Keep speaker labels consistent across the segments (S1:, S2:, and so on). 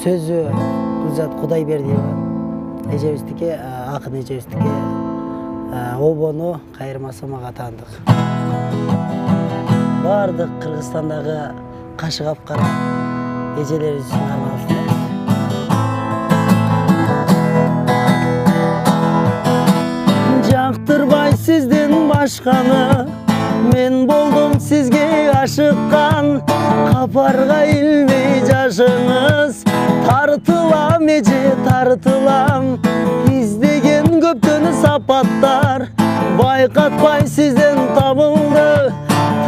S1: Sözü Gülzat Кудайбердиева эжебиздики, акын эжебиздики обону кайырмасы мага таандык. Бардык Кыргызстандагы кашык апкара эжелер үчүн арналсын. Жактырбай сизден башканы, мен болдум сизге ашыккан. Капарга илбей жашыңыз, тартылам эже тартылам. Издеген көптөн сапаттар, байкатпай сизден табылды.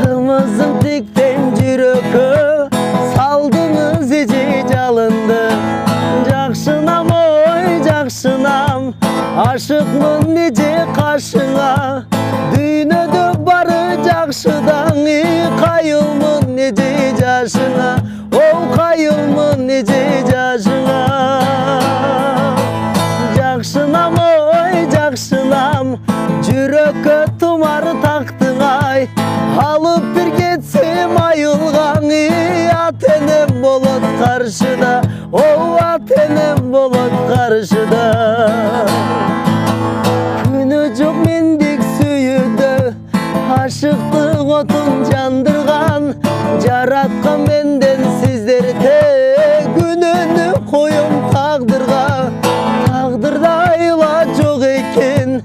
S1: Тымызың тиктен жүрөккө, салдыңыз эже жалынды. Жакшынам ой жакшынам, ашыкмын эже кашыңа. Дүйнөдө бары жакшыдаң, кайылмын эже жашыңа. Ол кайылмын эже жашыңа. Жакшынам ой жакшынам, жүрөккө тумар тактыңай. Алып бир кетсем айылгаң, ат энем болот каршыда. Ол ат энем болот каршыда. Күнү жок мендик сүйүүдө, ашыктык отун жандырган. Жараткан менден сиздерде, күнөөнү коюм тагдырга. Тагдырда айла жок экен,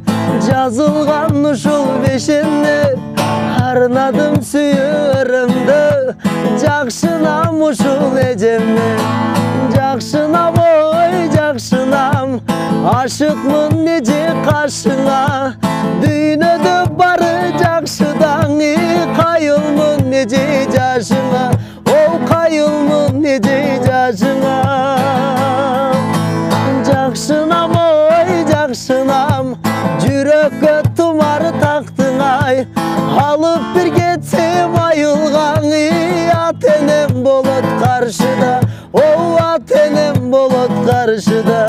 S1: жазылган ушул бешене. Арнадым сүйөрүмдү, жакшынам ушул эжемне. Жакшынам ой жакшынам, ашыкмын эже кашыңа. Дүйнөдө бары жакшыдаң, кайылмын эже жашыңа. Ол кайылмын эже жашыңа. Жакшынам ой жакшынам, жүрөккө тумар тактыңай. Алып бир кетсем айылгаң, ат энем болот каршыда. Ол ат энем болот каршыда.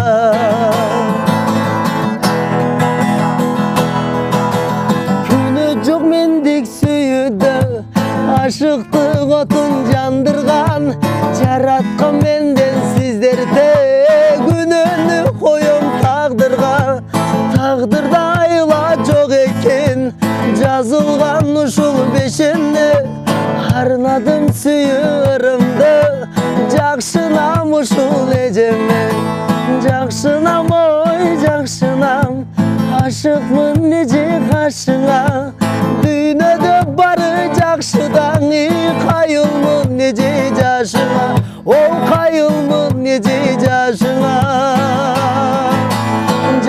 S1: Күнү жок мендик сүйүүдө, ашыктык отун жандырган. Жараткан менден сиздерде, күнөөнү коюм тагдырга. Тагдырда айла жок экен, жазылган ушул бешене. Арнадым сүйөрүмдү, жакшынам ушул эжемне. Жакшынам ой жакшынам, ашыкмын эже кашыңа. Дүйнөдө бары жакшыдаң, кайылмын эже жашыңа. Ол кайылмын эже жашыңа.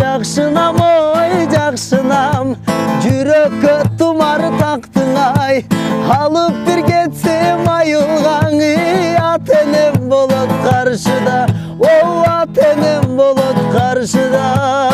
S1: Жакшынам ой жакшынам, жүрөккө тумар тактыңай. Алып бир кетсем айылгаң, ат энем болот каршыда. Ол ат энем болот каршыда.